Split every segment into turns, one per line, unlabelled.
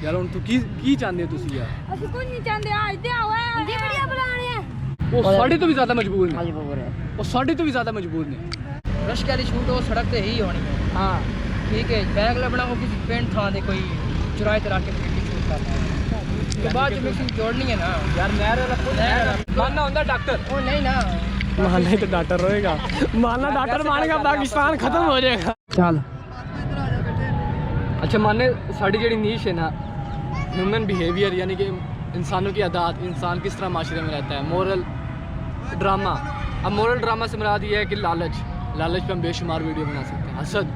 यार हुण तू की चाहंदे हो तुसी यार?
ਅਸੀਂ ਕੁਝ ਨਹੀਂ ਚਾਹੁੰਦੇ ਅੱਜ ਤੇ ਆਓ ਹੁੰਦੀ ਵੀਡੀਓ ਬਣਾਣੀ ਹੈ।
वो साढ़े तो भी ज़्यादा मजबूर ने,
मजबूर है।
वो साढ़े तो भी ज़्यादा मजबूर ने।
रश्क वाली छूट वो सड़क ते ही होनी है।
हाँ
ठीक है, बैग लबना वो किसी पेंट थां दे कोई चुराए चुरा के छूट करना है तो बाद में मिक्सिंग जोड़नी है ना
यार नहर वाला खुद मानना होता डॉक्टर,
वो नहीं ना
मानना ही तो डॉक्टर रहेगा, मानना डॉक्टर मानेगा पाकिस्तान खत्म हो जाएगा।
चल
अच्छा माने साड़ी जड़ी नीश है ना ह्यूमन बिहेवियर यानी कि इंसानों की आदत, इंसान किस तरह माशरे में रहता है, मोरल ड्रामा। अब मोरल ड्रामा से मुराद ये है कि लालच पे हम बेशुमार वीडियो बना सकते हैं। हसद,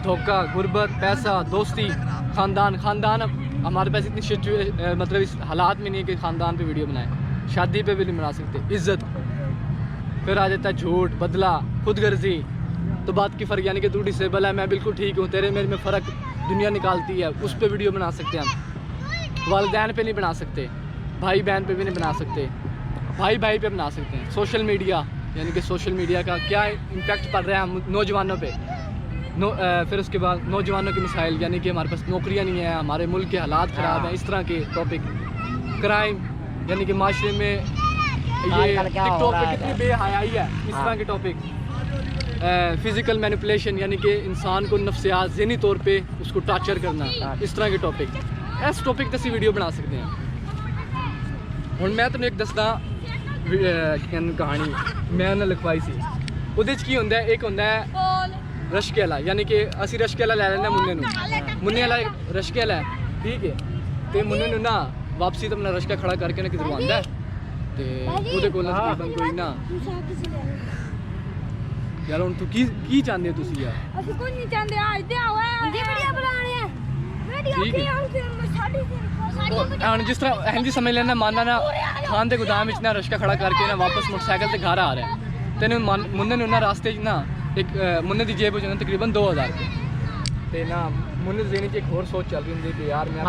धोखा, गुर्बत, पैसा, दोस्ती, ख़ानदान हमारे पास इतनी मतलब इस हालात में नहीं है कि ख़ानदान पे वीडियो बनाएं। शादी पे भी नहीं बना सकते। इज़्ज़त, फिर आ जाता है झूठ, बदला, खुदगर्जी। तो बात की फ़र्क यानी कि तू डिसेबल है, मैं बिल्कुल ठीक हूँ, तेरे मेरे में फ़र्क दुनिया निकालती है, उस पर वीडियो बना सकते हैं हम। वालिदैन पे नहीं बना सकते, भाई बहन पे भी नहीं बना सकते, भाई पे बना सकते हैं। सोशल मीडिया यानी कि सोशल मीडिया का क्या इम्पैक्ट पड़ रहा है नौजवानों पे। फिर उसके बाद नौजवानों की मिसाइल यानी कि हमारे पास नौकरियां नहीं है, हमारे मुल्क के हालात ख़राब हैं, इस तरह के टॉपिक। क्राइम यानी कि माशरे में ये टिकटॉक पे कितनी बेहयाई है, इस तरह के टॉपिक। फ़िज़िकल मैनिपुलेशन यानी कि इंसान को नफ्सियात ज़हनी तौर पे उसको टॉर्चर करना, इस तरह के टॉपिक। इस टॉपिक ते वीडियो बना सकते हैं। ਹੁਣ मैं तेन एक दसदा कहानी मैं ना लिखवाई सी। ਉਹਦੇ 'ਚ ਕੀ ਹੁੰਦਾ, ਇੱਕ ਹੁੰਦਾ रश्के वाला यानी कि ਅਸੀਂ रश्के वाला ਲੈ ਲੈਂਦੇ ਮੁੰਨੇ ਨੂੰ, ਮੁੰਨੇ ਵਾਲਾ रश्के वाला ठीक है। ਤੇ ਮੁੰਨੇ ਨੂੰ ਨਾ ਵਾਪਸੀ ਤੋਂ ਆਪਣਾ ਰਸ਼ਕਾ ਖੜਾ ਕਰਕੇ ਨਾ ਕਿਧਰੋਂ ਆਉਂਦਾ ਤੇ ਉਹਦੇ ਕੋਲ ਤਕਰੀਬਨ ਕੋਈ ਨਾ ਯਾਰ ਹੁਣ ਤੂੰ ਕੀ ਚਾਹੁੰਦੇ ਹੋ ਤੁਸੀਂ ਯਾਰ?
ਅਸੀਂ ਕੁਝ ਨਹੀਂ ਚਾਹੁੰਦੇ ਅੱਜ ਤੇ ਆਓ ਹੁੰਦੀ ਵੀਡੀਓ ਬਣਾਣੀ ਹੈ। ਵੀਡੀਓ ਕੀ ਆਉਂਦੀ ਸਾਡੀ
ਹੁਣ ਜਿਸ ਤਰ੍ਹਾਂ ਇਹਦੀ ਸਮਝ ਲੈਣਾ ਮਾਨਾ ਨਾ ਖਾਨ ਦੇ ਗੋਦਾਮ ਵਿੱਚ ਨਾ ਰਸ਼ਕਾ ਖੜਾ ਕਰਕੇ ਨਾ ਵਾਪਸ ਮੋਟਰਸਾਈਕਲ ਤੇ ਘਰ ਆ ਰਿਹਾ ਤੈਨੂੰ ਮੁੰਨੇ ਨੂੰ ਨਾ ਰਾਸਤੇ 'ਚ ਨਾ ਇੱਕ ਮੁੰਨੇ ਦੀ ਜੇਬ ਵਿੱਚ ਤਕਰੀਬਨ 2000 ਤੇ ਨਾ ਮੁੰਨੇ ਦੀ ਜ਼ਿਹਨ 'ਚ ਇੱਕ ਹੋਰ ਸੋਚ ਚੱਲ ਰਹੀ ਹੁੰਦੀ ਕਿ ਯਾਰ ਮੈਂ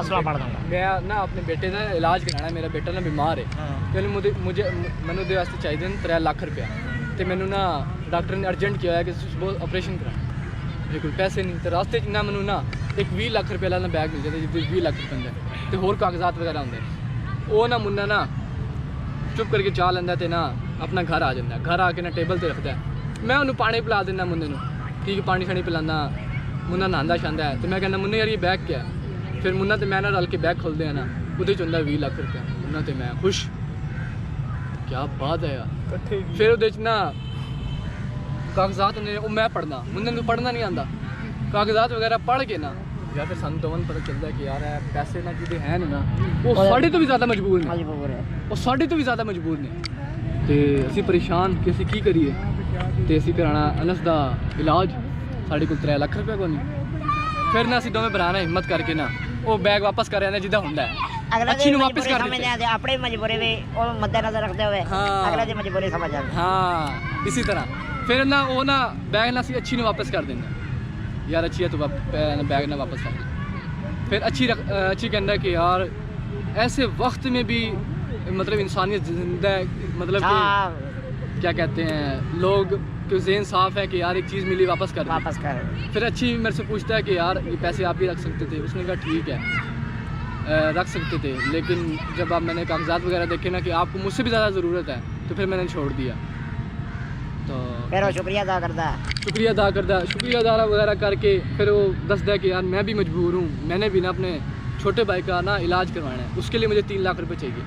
ਨਾ ਆਪਣੇ ਬੇਟੇ ਦਾ ਇਲਾਜ ਕਰਾਣਾ, ਮੇਰਾ ਬੇਟਾ ਨਾ ਬਿਮਾਰ ਹੈ ਤੇ ਮੈਨੂੰ ਉਹਦੇ ਵਾਸਤੇ ਚਾਹੀਦੇ ਨੇ 3 ਲੱਖ ਰੁਪਇਆ ਤੇ ਮੈਨੂੰ ਨਾ ਡਾਕਟਰ ਨੇ ਅਰਜੈਂਟ ਕਿਹਾ ਕਿ ਤੁਸੀਂ ਬਹੁਤ ਆਪਰੇਸ਼ਨ ਕਰਾਉਣਾ, ਮੇਰੇ ਕੋਲ ਪੈਸੇ ਨਹੀਂ ਤੇ ਰਾਸਤੇ 'ਚ ਨਾ ਮੈਨੂੰ ਨਾ ਇੱਕ 20 ਲੱਖ ਰੁਪਏ ਵਾਲਾ ਬੈਗ ਮਿਲ ਜਾਂਦਾ ਜਿੱਥੇ 20 ਲੱਖ ਰੁਪਏ ਹੁੰਦਾ ਤੇ ਹੋਰ ਕਾਗਜ਼ਾਤ ਵਗੈਰਾ ਹੁੰਦੇ ਉਹ ਨਾ ਮੁੰਨਾ ਨਾ ਚੁੱਪ ਕਰਕੇ ਚਾਹ ਲੈਂਦਾ ਤੇ ਨਾ ਆਪਣਾ ਘਰ ਆ ਜਾਂਦਾ, ਘਰ ਆ ਕੇ ਨਾ ਟੇਬਲ ਤੇ ਰੱਖਦਾ। ਮੈਂ ਉਹਨੂੰ ਪਾਣੀ ਪਿਲਾ ਦਿੰਦਾ ਮੁੰਨੇ ਨੂੰ, ਠੀਕ ਪਾਣੀ ਛਾਣੀ ਪਿਲਾਉਂਦਾ, ਮੁੰਨਾ ਨਹਾਉਂਦਾ ਛਾਂਦਾ ਹੈ ਤੇ ਮੈਂ ਕਹਿੰਦਾ ਮੁੰਨੇ ਯਾਰ ਇਹ ਬੈਗ ਕਿਆ ਹੈ? ਫਿਰ ਮੁੰਨਾ ਤੇ ਮੈਂ ਨਾ ਰਲ ਕੇ ਬੈਗ ਖੋਲਦੇ ਆ ਨਾ, ਉਹਦੇ 'ਚ ਹੁੰਦਾ 20 ਲੱਖ ਰੁਪਏ। ਮੁੰਨਾ ਤੇ ਮੈਂ ਖੁਸ਼, ਕਿਆ ਬਾਤ ਹੈ ਯਾਰ। ਫਿਰ ਉਹਦੇ 'ਚ ਨਾ ਕਾਗਜ਼ਾਤ ਨੇ ਉਹ ਮੈਂ ਪੜ੍ਹਨਾ, ਮੁੰਨੇ ਨੂੰ ਪੜ੍ਹਨਾ ਨਹੀਂ ਆਉਂਦਾ, ਕਾਗਜ਼ਾਤ ਵਗੈਰਾ ਪੜ੍ਹ ਕੇ ਨਾ ਜਾਂ ਫਿਰ ਸਾਨੂੰ ਦੋਵਾਂ ਨੂੰ ਪਤਾ ਚੱਲਦਾ ਕਿ ਯਾਰ ਇਹ ਪੈਸੇ ਨਾ ਜਿਹਦੇ ਹੈ ਨਾ ਉਹ ਸਾਡੇ ਤੋਂ ਵੀ ਜ਼ਿਆਦਾ ਮਜਬੂਰ ਨੇ, ਉਹ ਸਾਡੇ ਤੋਂ ਵੀ ਜ਼ਿਆਦਾ ਮਜਬੂਰ ਨੇ ਤੇ ਅਸੀਂ ਪਰੇਸ਼ਾਨ ਕਿ ਅਸੀਂ ਕੀ ਕਰੀਏ ਤੇ ਅਸੀਂ ਕਰਾਉਣਾ ਅਨਸ ਦਾ ਇਲਾਜ, ਸਾਡੇ ਕੋਲ 3 ਲੱਖ ਰੁਪਏ ਕੋਈ ਨਹੀਂ। ਫਿਰ ਨਾ ਅਸੀਂ ਦੋਵੇਂ ਭਰਾ ਨੇ ਹਿੰਮਤ ਕਰਕੇ ਨਾ ਉਹ ਬੈਗ ਵਾਪਸ ਕਰ ਆਉਂਦੇ ਜਿੱਦਾਂ ਹੁੰਦਾ ਅੱਛੀ ਨੂੰ ਵਾਪਸ ਕਰ ਦਿੰਦੇ
अपनी मजबूरी भी और मद्देनजर रखते हुए अगले की मजबूरी समझ आती।
हाँ इसी तरह फिर ना वो ना बैग ना ਅਸੀਂ ਅੱਛੀ ਨੂੰ ਵਾਪਸ ਕਰ ਦਿੰਦੇ यार अच्छी है तो बैग ना वापस कर फिर अच्छी कहना है कि यार ऐसे वक्त में भी मतलब इंसानियत जिंदा है, मतलब कि क्या कहते हैं लोग के ज़हन साफ़ है कि यार एक चीज़ मिली वापस कर। फिर अच्छी मेरे से पूछता है कि यार ये पैसे आप ही रख सकते थे, उसने कहा ठीक है रख सकते थे, लेकिन जब आप मैंने कागजात वगैरह देखे ना कि आपको मुझसे भी ज़्यादा ज़रूरत है तो फिर मैंने छोड़ दिया। तो
फिर वो शुक्रिया अदा करता
शुक्रिया अदा वगैरह करके फिर वो दसदा है कि यार मैं भी मजबूर हूँ, मैंने भी ना अपने छोटे भाई का ना इलाज करवाना है, उसके लिए मुझे 3 लाख रुपए चाहिए।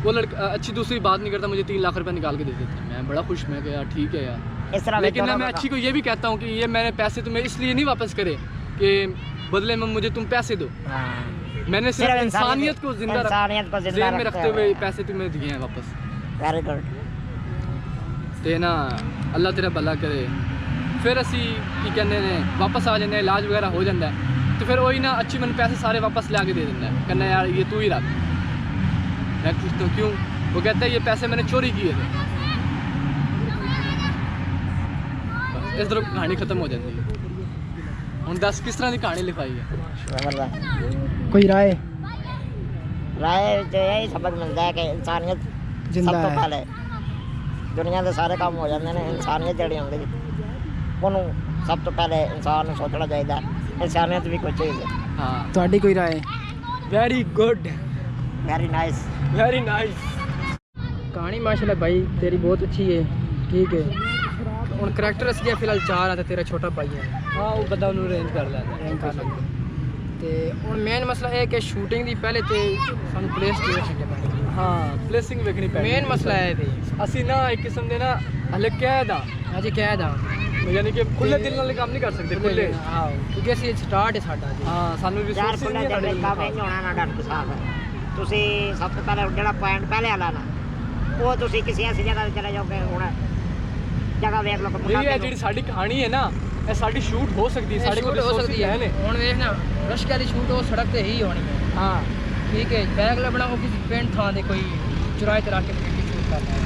वो लड़का अच्छी दूसरी बात नहीं करता, मुझे 3 लाख रुपए निकाल के दे देता है। मैं बड़ा खुश, मैं कि यार ठीक है यार। लेकिन ना मैं अच्छी को ये भी कहता हूँ कि ये मैंने पैसे तुम्हें इसलिए नहीं वापस करे कि बदले में मुझे तुम पैसे दो, मैंने सिर्फ इंसानियत को जिंदा ज़हन में रखते हुए पैसे तुम्हें दिए हैं वापस।
वेरी गुड
ਤੇ ਨਾ ਅੱਲਾ ਤੇਰਾ ਭਲਾ ਕਰੇ। ਫਿਰ ਅਸੀਂ ਕੀ ਕਹਿੰਦੇ ਨੇ ਵਾਪਸ ਆ ਜਾਂਦੇ, ਇਲਾਜ ਵਗੈਰਾ ਹੋ ਜਾਂਦਾ ਤੇ ਫਿਰ ਉਹੀ ਨਾ ਅੱਛੀ ਮੈਨੂੰ ਪੈਸੇ सारे वापस ला के दे देता है, कहना यार ये तू ही रख। मैं पूछता हूँ क्यों? वो कहता है ये पैसे मैंने चोरी किए थे। इस तरह कहानी ख़त्म हो जाती है। ਹੁਣ ਦੱਸ ਕਿਸ ਤਰ੍ਹਾਂ ਦੀ ਕਹਾਣੀ ਲਿਖਾਈ ਹੈ?
कोई राय जो यही सबक मिलता है कि इंसानियत सब तो पहले दुनिया के सारे काम हो जाते हैं, इंसानियत जड़ी होंगी उन्होंने सब तो पहले इंसान सोचना चाहिए, इंसानियत भी कोई चीज़ है।
हाँ
ਤੁਹਾਡੀ ਕੋਈ ਰਾਏ?
Very good
very nice.
Very nice.
कहानी माशाल्लाह भाई तेरी बहुत अच्छी है, ठीक है। और करैक्टर असली फिलहाल 4 आता तेरा छोटा भाई है।
हाँ वो बंदा उन्होंने रेंज कर लेता है।
ਤੇ ਹੁਣ ਮੇਨ ਮਸਲਾ ਇਹ ਕਿ ਸ਼ੂਟਿੰਗ ਦੀ ਪਹਿਲੇ ਤੇ ਸਾਨੂੰ ਪਲੇਸ ਦੇਖਣੀ ਪੈਣੀ।
हाँ प्लेसिंग वेखनी पैनी।
ਮੇਨ ਮਸਲਾ ਇਹ ਤੇ
ਅਸੀਂ ਨਾ ਇੱਕ ਕਿਸਮ ਦੇ ਨਾ ਹਲੇ ਕਹਿ ਦਾ
ਅਜੇ ਕਹਿ ਦਾ
ਯਾਨੀ ਕਿ ਖੁੱਲੇ ਦਿਲ ਨਾਲ ਕੰਮ ਨਹੀਂ ਕਰ ਸਕਦੇ ਖੁੱਲੇ।
ਹਾਂ ਕਿਉਂਕਿ ਅਸੀਂ ਸਟਾਰਟ ਹੈ ਸਾਡਾ ਜੀ।
ਹਾਂ ਸਾਨੂੰ
यार
ਰਿਸੋਰਸਿਸ
खुले
ਨਹੀਂ
दिल
ਸਾਡੇ
का
ਕੋਲ।
नहीं होना ना डॉक्टर साहब। ਤੁਸੀਂ ਸਭ ਤੋਂ ਪਹਿਲਾਂ ਜਿਹੜਾ ਪੁਆਇੰਟ ਪਹਿਲੇ ਵਾਲਾ ਨਾ ਉਹ ਤੁਸੀਂ ਕਿਸੇ ਐਸੀ ਜਗ੍ਹਾ ਤੇ ਚਲੇ ਜਾਓਗੇ। ਹੁਣ ਜਗ੍ਹਾ ਵੇਖ ਲਓ ਕਿ
ਨਹੀਂ ਇਹ ਜਿਹੜੀ ਸਾਡੀ ਕਹਾਣੀ ਹੈ ਨਾ ਇਹ ਸਾਡੀ ਸ਼ੂਟ ਹੋ ਸਕਦੀ ਹੈ, ਸਾਡੇ ਕੋਲ
ਸ਼ੂਟ ਹੋ
ਰਿਸੋਰਸਿਸ
ਸਕਦੀ
ਹੈ
ਹੈ।
ਨੇ।
ਹੁਣ ਵੇਖ ਨਾ ਰਸ਼ਕ ਵਾਲੀ ਸ਼ੂਟ ਉਹ ਸੜਕ ਤੇ ਹੀ ਹੋਣੀ ਹੈ,
ਹਾਂ
ਠੀਕ ਹੈ। ਬੈਗ ਲੱਭਣਾ ਉਹ ਕਿਸੇ ਪਿੰਡ ਥਾਂ ਦੇ ਕੋਈ ਚੁਰਾਏ ਤੇ ਰੱਖ ਕੇ ਸ਼ੂਟ ਕਰਨਾ ਹੈ।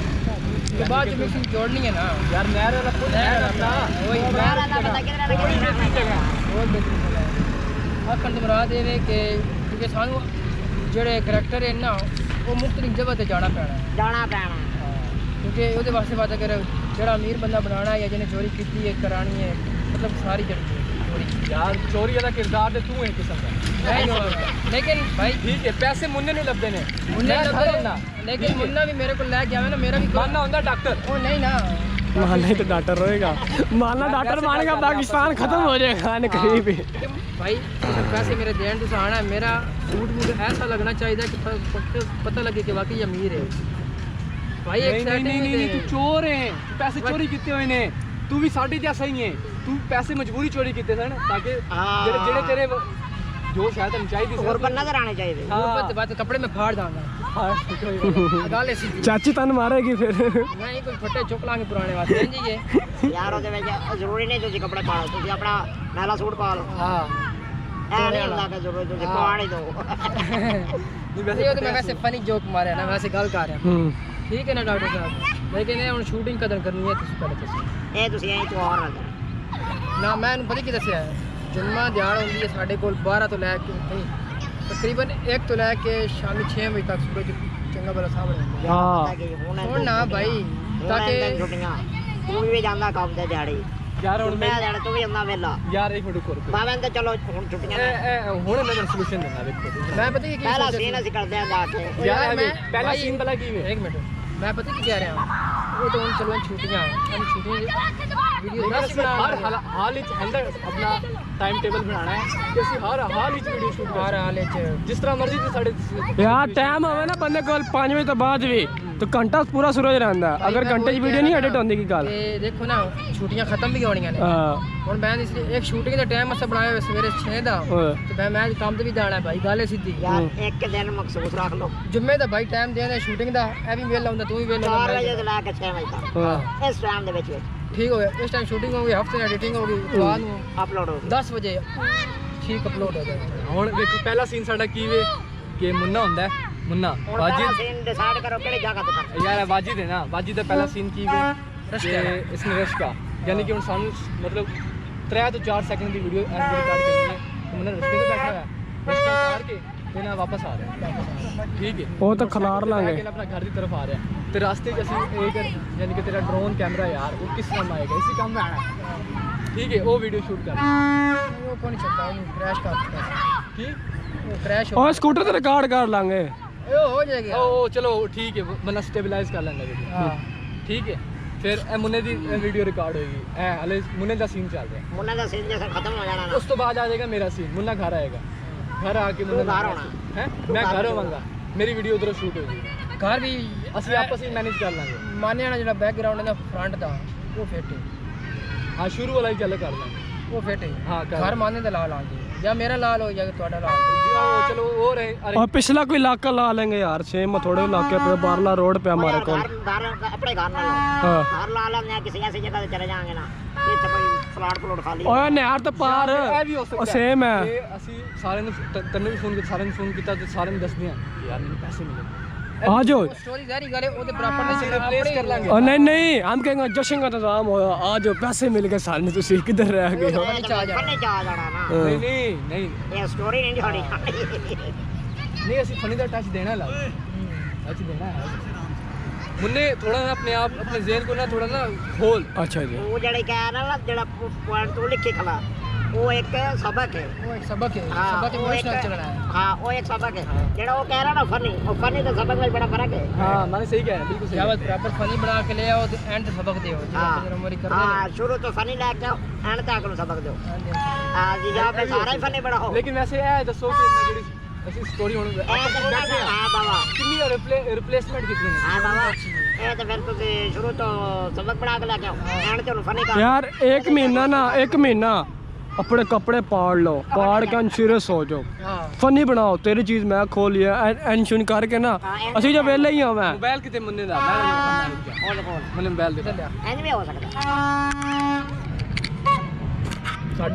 ਤੇ ਬਾਅਦ ਚ ਮਿਕਸਿੰਗ ਜੋੜਨੀ ਹੈ ਨਾ
ਯਾਰ ਨਹਿਰ ਵਾਲਾ ਪੁੱਲ ਹੈ ਆਪਣਾ
ਉਹੀ
ਬਾਹਰ ਵਾਲਾ ਬੰਦਾ ਕਿਧਰੇ ਨਾ
ਬੜੀ
ਕਿਧਰੇ
ਬੇਹਤਰੀਨ ਜਗ੍ਹਾ ਹੈ।
ਬਹੁਤ ਬਿਹਤਰੀਨ ਹੈ। ਆਖਣ ਦੀ ਮੁਰਾਦ ਇਹ ਹੈ ਕਿ ਕਿਉਂਕਿ ਸਾਨੂੰ ਜਿਹੜੇ ਕਰੈਕਟਰ ਹੈ ਨਾ ਉਹ ਮੁਖਤਲਿਫ ਜਗ੍ਹਾ ਤੇ ਜਾਣਾ ਪੈਣਾ ਹੈ।
ਜਾਣਾ ਪੈਣਾ।
ਕਿਉਂਕਿ ਉਹਦੇ ਵਾਸਤੇ ਬਾਤ ਅਗਰ ਜਿਹੜਾ ਅਮੀਰ ਬੰਦਾ ਬਣਾਉਣਾ ਹੈ ਜਾਂ ਜਿਹਨੇ ਚੋਰੀ ਕੀਤੀ ਹੈ ਕਰਾਣੀ ਹੈ मतलब सारी जड़ी चोरी
यार चोरी वाला किरदार ते तू है किस्म का
नहीं हो लेकिन भाई
ठीक है पैसे मुन्ने नहीं लभदे ने
मुन्ने लभदे लेकिन मुन्ना भी मेरे को लेके आवे ना मेरा भी
मानना होंदा डॉक्टर
ओ नहीं ना
मानना ही तो डॉक्टर रहेगा मानना डॉक्टर मानेगा पाकिस्तान खत्म हो जाएगा ने करीब ही
भाई पैसे मेरे देन तो आना है मेरा सूट मुझे ऐसा लगना चाहिए कि पता लगे कि वाकई अमीर है भाई एक
नहीं तू चोर है पैसे चोरी किए हुए ने तू भी साढ़े जैसा ही है तू पैसे मजबूरी चोरी किए सन ताकि जेड़े तेरे जो शायद तन चाहिए
और पर नजर आने चाहिए।
हाँ बात कपड़े में फाड़ दांगा गाल ऐसी
चाची तन मारेगी फिर
नहीं कोई फटे चुक लांगे पुराने वास्ते जी ये
यार ਉਹਦੇ ਵਿੱਚ ਜ਼ਰੂਰੀ ਨਹੀਂ ਤੁਸੀਂ ਕੱਪੜੇ ਪਾ ਲਓ ਤੁਸੀਂ ਆਪਣਾ ਮੈਲਾ ਸੂਟ ਪਾ ਲਓ।
हाँ
ਇਹ ਨਹੀਂ ਹੁੰਦਾ ਕਿ ਜ਼ਰੂਰੀ ਤੁਸੀਂ ਪਾ ਨਹੀਂ ਦੋ।
ये तो मैं वैसे फनी जोक मारे ना वैसे गल कर रहा ठीक है ना डॉक्टर साहब लेकिन ये हुन शूटिंग कदर करनी है तुसी पहले तुसी
ਇਹ ਤੁਸੀਂ ਐਂ ਚੋਰ ਨਾ
ना मैं पता की दसिया है जन्मा दिहाड़ होंदी है साडे कोल 12 तो लैके नहीं तकरीबन 1 तो लैके शामी 6 बजे तक सूरज चंगा भला सामने
हाँ
सुन ना भाई ताकि
ਛੁੱਟੀਆਂ ਤੂੰ ਵੀ ਜਾਂਦਾ ਕੰਮ ਤੇ ਦਿਹਾੜੀ
यार हुन
ਮੈਂ ਦਿਹਾੜੀ ਤੂੰ ਵੀ ਜਾਂਦਾ ਵੇਲਾ
यार एक मिनट रुको
ਬਾਵੇਂ ਤੇ ਚਲੋ ਹੁਣ ਛੁੱਟੀਆਂ ਨੇ।
हुन मैं सॉल्यूशन देना देखो
मैं पता की
ਪਹਿਲਾ ਸੀਨ ਅਸੀਂ ਕਰਦੇ ਆਂ जा के।
यार
मैं
पहला
भाई,
सीन भला की है
एक मिनट मैं पता की कह रहा हूं वो तो उन चलो छुट्टियां हम छुट्टियां वीडियो 10 बना
हर हाल विच अंदर अपना टाइम टेबल बनाना है कि ਅਸੀਂ हर हाल विच वीडियो शूट
हर हाल च
जिस तरह मर्जी ते साढ़े
यार टाइम होवे ना बंदे कोल 5 बजे तो बाद भी तो घंटा पूरा सूरज रहंदा अगर घंटे च वीडियो नहीं एडिट होंदी की गल
ते देखो ना छुट्टियां खत्म भी होणियां ने
हां
ਹੁਣ ਮੈਂ ਇਸ ਲਈ ਇੱਕ ਸ਼ੂਟਿੰਗ ਦਾ ਟਾਈਮ ਅਸਾਂ ਬਣਾਇਆ ਹੋਇਆ ਸਵੇਰੇ 6 ਦਾ ਤੇ ਮੈਂ ਕੰਮ ਤੇ ਵੀ ਜਾਣਾ ਭਾਈ ਗੱਲ ਹੈ ਸਿੱਧੀ
ਯਾਰ ਇੱਕ ਦਿਨ ਮਖਸੂਸ ਰੱਖ ਲਓ
ਜੁਮੇ ਦਾ ਭਾਈ ਟਾਈਮ ਦੇਣਾ ਸ਼ੂਟਿੰਗ ਦਾ ਇਹ ਵੀ ਵੇਲਾ ਹੁੰਦਾ ਤੂੰ ਵੀ ਵੇਲਾ
4 ਵਜੇ ਤੋਂ ਲੈ ਕੇ 6 ਵਜੇ ਤੱਕ ਇਸ ਟਾਈਮ ਦੇ ਵਿੱਚ
ਠੀਕ ਹੋ ਗਿਆ ਇਸ ਟਾਈਮ ਸ਼ੂਟਿੰਗ ਹੋ ਗਈ ਹਫਤੇ ਨਾਲ ਐਡੀਟਿੰਗ ਹੋ ਗਈ ਬਾਅਦ ਨੂੰ
ਅਪਲੋਡ ਹੋ
10 ਵਜੇ ਠੀਕ ਅਪਲੋਡ ਹੋ ਜਾਏਗਾ
ਹੁਣ ਦੇਖੋ ਪਹਿਲਾ ਸੀਨ ਸਾਡਾ ਕੀ ਵੇ ਕਿ ਮੁੰਨਾ ਹੁੰਦਾ ਹੈ ਮੁੰਨਾ
ਹੁਣ
ਬਾਜੀ
ਪਹਿਲਾ ਸੀਨ ਡਿਸਾਈਡ ਕਰੋ ਕਿਹੜੀ ਜਗ੍ਹਾ ਤੋਂ ਕਰਨਾ।
यार बाजी देना बाजी ਦਾ ਪਹਿਲਾ ਸੀਨ ਕੀ ਵੇ
ਰਸ਼ਕਾ।
इसमें रश्का यानी कि ਹੁਣ ਸਾਨੂੰ मतलब 3 ਤੋਂ 4 सेकंड ਦੀ ਵੀਡੀਓ ਐਸ ਰਿਕਾਰਡ ਕਰਨੀ ਹੈ तो मुन्ना रश्के पे बैठा हुआ है रश्का उतार के ਤੇ ਨਾ ਵਾਪਸ ਆ ਰਿਹਾ ਠੀਕ ਹੈ
ਉਹ ਤਾਂ ਖਲਾਰ ਲਾਂਗੇ
लेकिन अपना घर की तरफ आ रहा है ਤੇ रास्ते ਚ ਅਸੀਂ एक यानी कि तेरा ड्रोन कैमरा यार वो किस काम आएगा इसी काम में आना है ठीक है वो वीडियो शूट कर
ਉਹ ਕੋਈ ਨਹੀਂ ਚੱਲਦਾ ਉਹ ਕ੍ਰੈਸ਼ ਕਰ ਦਿੱਤਾ
की
ਉਹ ਕ੍ਰੈਸ਼ ਹੋ
और स्कूटर ਤੇ ਰਿਕਾਰਡ ਕਰ ਲਾਂਗੇ
ਉਹ ਹੋ ਜਾਏਗਾ
ओ चलो ठीक है बंदा स्टेबलाइज कर लेंगे वीडियो
ਹਾਂ
ठीक है फिर ਇਹ ਮੁੰਨੇ ਦੀ ਵੀਡੀਓ ਰਿਕਾਰਡ ਹੋਏਗੀ ਇਹ ਹਲੇ ਮੁੰਨੇ ਦਾ ਸੀਨ ਚੱਲ ਰਿਹਾ
ਮੁੰਨਾ ਦਾ ਸੀਨ ਜੈਸਾ ਖਤਮ ਹੋ ਜਾਣਾ ਨਾ
ਉਸ ਤੋਂ ਬਾਅਦ ਆ ਜਾਏਗਾ ਮੇਰਾ ਸੀਨ ਮੁੰਨਾ ਘਰ ਆਏਗਾ घर आके मुन्ना
तू घर होना
है मैं घर होवांगा मेरी वीडियो उधर शूट होगी
ਘਰ ਵੀ
ਅਸੀਂ ਆਪਸ ਵਿੱਚ ਮੈਨੇਜ ਕਰ ਲਾਂਗੇ
ਮਾਨੇ ਵਾਲਾ ਜਿਹੜਾ ਬੈਕਗ੍ਰਾਉਂਡ ਹੈ ਨਾ ਫਰੰਟ ਦਾ ਉਹ ਫਿੱਟ ਹੈ
ਹਾਂ ਸ਼ੁਰੂ ਵਾਲਾ ਹੀ ਚੱਲ ਕਰ ਲਾਂਗੇ
ਉਹ ਫਿੱਟ ਹੈ
ਹਾਂ ਕਰ
ਘਰ ਮਾਨੇ ਦਾ ਲਾ ਲਾਂਗੇ ਜਾਂ ਮੇਰਾ ਲਾਲ ਹੋ ਜਾਂ ਤੁਹਾਡਾ ਲਾਲ
चलो वो रहे अरे
और पिछला कोई इलाका ला लेंगे यार सेम थोड़े इलाके पे बारला रोड पे हमारे को
घर अपने घर ना लो
हाँ
घर ला लेंगे किसी ऐसी जगह से चले जाएंगे ना ਇੱਥੇ ਕੋਈ ਪਲਾਟ ਖਾਲੀ
ओए नहर तो पार
ਇਹ ਵੀ ਹੋ ਸਕਦਾ
ਉਹ सेम है
ਇਹ ਅਸੀਂ ਸਾਰਿਆਂ ਨੂੰ ਤੈਨੂੰ ਵੀ ਫੋਨ ਕੀਤਾ ਸਾਰਿਆਂ ਨੂੰ ਫੋਨ ਕੀਤਾ ਤੇ ਸਾਰਿਆਂ ਨੂੰ ਦੱਸਦੇ ਹਾਂ ਕਿ ਯਾਰ ਮੈਨੂੰ ਪੈਸੇ ਮਿਲੇ
आ जाओ
स्टोरी जारी करे ਉਹਦੇ ਬਰਾਬਰ
ਅਸੀਂ ਰਿਪਲੇਸ ਕਰ ਲਾਂਗੇ
और नहीं नहीं हम कहेंगे जश्न का इंतजाम हो आज पैसे मिल गए सारे तुसी किधर रह गए हो
ਬੰਨੇ ਚਾ ਜਾਣਾ ਨਾ
ਨਹੀਂ ਨਹੀਂ ਨਹੀਂ
ਇਹ ਸਟੋਰੀ ਨਹੀਂ ਤੁਹਾਡੀ
ਨਹੀਂ ਅਸੀਂ ਫਨੀ ਦਾ ਟੱਚ ਦੇਣਾ ਲੱਗ ਟੱਚ ਦੇਣਾ ਹੈ ਮੁੰਨੇ ਥੋੜਾ ਨਾ ਆਪਣੇ ਆਪ ਆਪਣੇ ਜ਼ਿਹਨ ਕੋ ਨਾ ਥੋੜਾ ਨਾ ਖੋਲ
अच्छा जी
ਉਹ ਜਿਹੜੇ ਕਹਿ ਨਾ ਜਿਹੜਾ ਪੁਆਇੰਟ ਤੋਂ ਲਿਖੇ ਖਲਾ ਉਹ ਇੱਕ ਸਬਕ ਹੈ।
वो एक सबक है
हाँ,
सबक
वो
इमोशनल
एक-
चलना है
हाँ वो एक सबक है जेड़ा वो कह रहा ना फनी और फनी तो सबक में बड़ा फर्क है।
हाँ मैंने सही कहा है, बिल्कुल सही
क्या
कहा।
बात प्रॉपर फनी बना के ले आओ तो एंड सबक दो
हाँ
मेरी कर
हाँ शुरू तो फनी लेके आओ एंड तक नु सबक दो। हाँ जी जहाँ पे सारा ही फनी बड़ा हो
लेकिन वैसे है दसो कि मैं जेडी ऐसी स्टोरी होने बैठे हैं
हाँ बाबा
कितनी रिप्लेसमेंट कितनी है
हाँ बाबा ये तो फिर तुम शुरू तो सबक बना के लेके आओ एंड तो फनी का
यार एक महीना अपने कपड़े पाड़ लो, पाड़ के सीरियस हो जाओ,
हाँ
फनी बनाओ। तेरी चीज मैं खोल लिया एंशन करके ना ਅਸੀਂ ਜੋ ਵੇਲੇ ਹੀ ਆ ਮੈਂ
मोबाइल कितने मुन्ने दा मैं
कौन कौन
मैंने मोबाइल दे
इंज भी हो सकता है।
ਸਾਡੇ